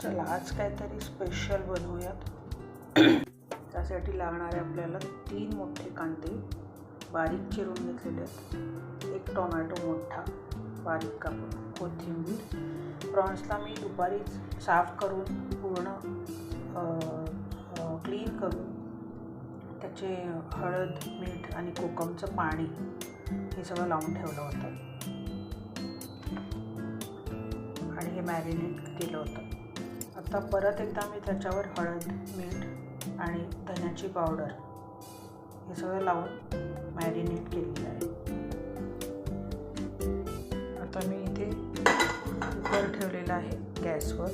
चला आज काहीतरी स्पेशल बनवूयात. त्यासाठी लागणारे आपल्याला 3 मोठे कांदे बारीक चिरून घेतलेले आहेत, 1 टोमॅटो मोठा बारीक कापून, कोथिंबीर. प्रॉन्सला मी दुपारीच साफ करून पूर्ण क्लीन करून त्याचे हळद, मीठ आणि कोकमचं पाणी हे सगळं लावून ठेवलं होतं आणि हे मॅरिनेट केलं होतं. आता परत एकदा मी त्याच्यावर हळद, मीठ आणि धन्याची पावडर हे सगळं लावून मॅरिनेट केलेलं आहे. आता मी इथे कुकर ठेवलेला आहे गॅसवर.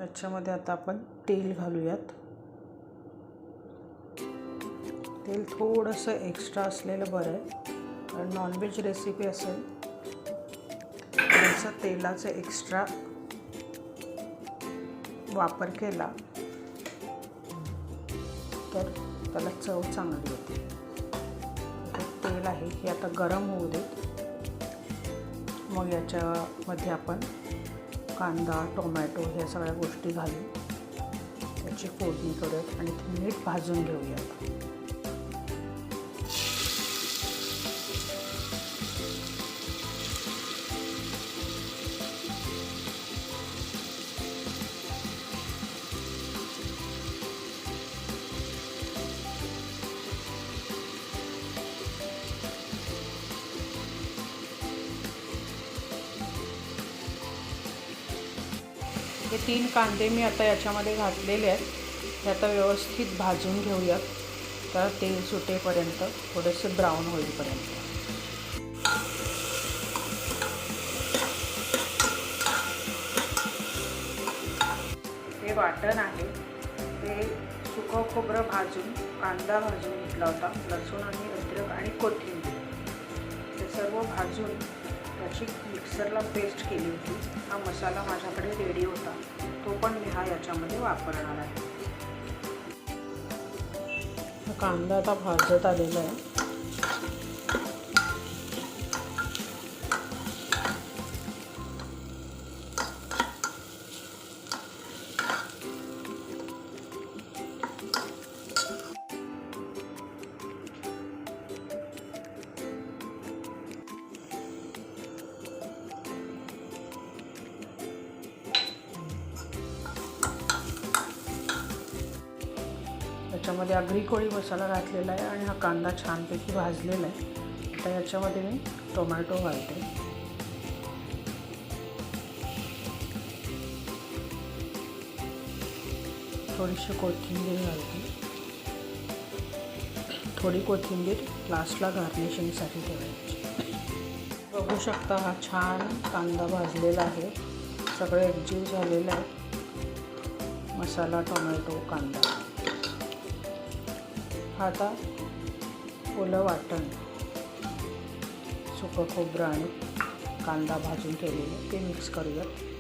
याच्यामध्ये आता आपण तेल घालूयात. तेल थोडंसं एक्स्ट्रा असलेलं बरं आहे, कारण नॉनव्हेज रेसिपी असेल थोडंसं तेलाचं एक्स्ट्रा वापर केला तर त्याला चव चांगली येते. तेल आहे हे आता गरम होऊ देत. मग याच्यामध्ये आपण कांदा, टोमॅटो ह्या सगळ्या गोष्टी घालून त्याची फोडणी करूयात आणि ते नीट भाजून घेऊयात. हे 3 कांदे मी आता याच्यामध्ये घातलेले आहेत. हे आता व्यवस्थित भाजून घेऊयात, तर तेल सुटेपर्यंत, थोडेसे ब्राऊन होईपर्यंत. हे वाटण आहे ते सुकं खोबरं भाजून, कांदा भाजून घेतला होता, लसूण आणि अद्रक आणि कोथिंबीर हे सर्व भाजून त्याची मिक्सरला पेस्ट केली होती. हा मसाला माझ्याकडे रेडी होता, तो पण मी याच्यामध्ये वापरणार आहे. कांदा आता भाजत आलेला आहे. याच्यामध्ये आगरी कोळी मसाला घातलेला आहे आणि हा कांदा छानपैकी भाजलेला आहे. आता याच्यामध्ये मी टोमॅटो घालते. थोडीशी कोथिंबीर घालते. थोडी कोथिंबीर लास्टला गार्निशिंगसाठी ठेवायची. बघू शकता हा छान कांदा भाजलेला आहे, सगळं एकजीव झालेलं आहे, मसाला, टोमॅटो, कांदा. आता ओलं वाटण, सुकं खोबरं आणि कांदा भाजून ठेवलेले ते मिक्स करूयात.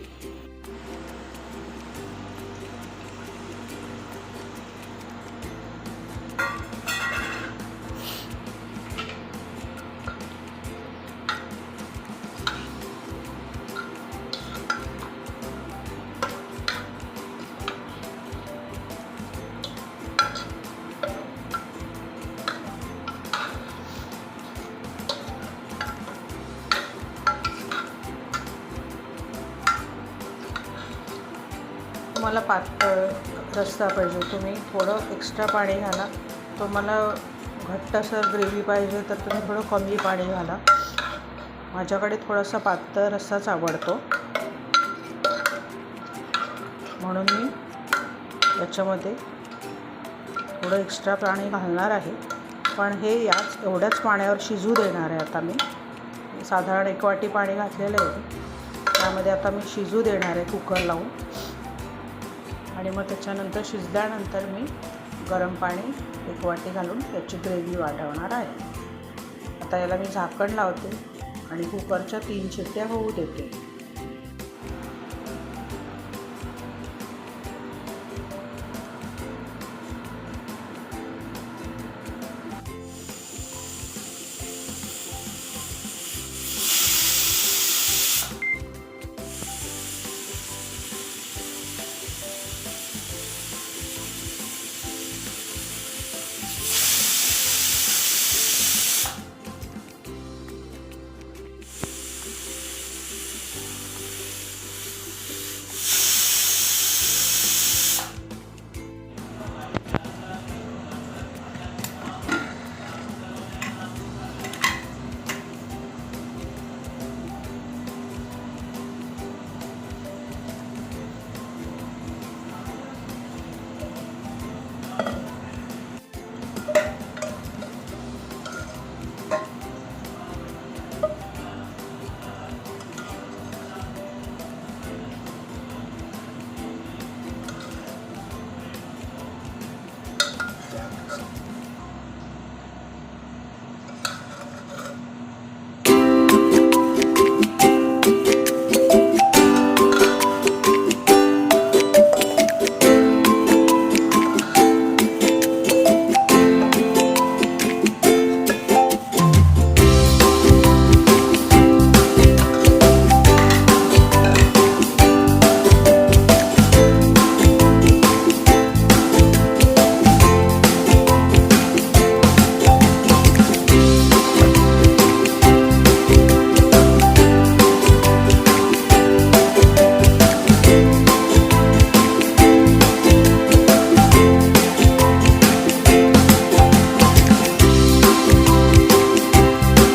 तुम्हाला पातळ रस्सा पाहिजे, तुम्ही थोडं एक्स्ट्रा पाणी घाला. तुम्हाला घट्टसर ग्रेव्ही पाहिजे तर तुम्ही थोडं कमी पाणी घाला. माझ्याकडे थोडासा पातळ रस्साच आवडतो, म्हणून मी याच्यामध्ये थोडं एक्स्ट्रा पाणी घालणार आहे. पण हे एवढ्याच पाण्यावर शिजू देणार आहे. आता मी साधारण 1 वाटी पाणी घातलेलं आहे, त्यामध्ये आता मी शिजू देणार आहे कुकर लावून. आणि मग त्याच्यानंतर शिजल्यानंतर मी गरम पाणी 1 वाटी घालून त्याची ग्रेव्ही वाढवणार आहे. आता याला मी झाकण लावते आणि कुकरच्या 3 शिट्ट्या होऊ देते.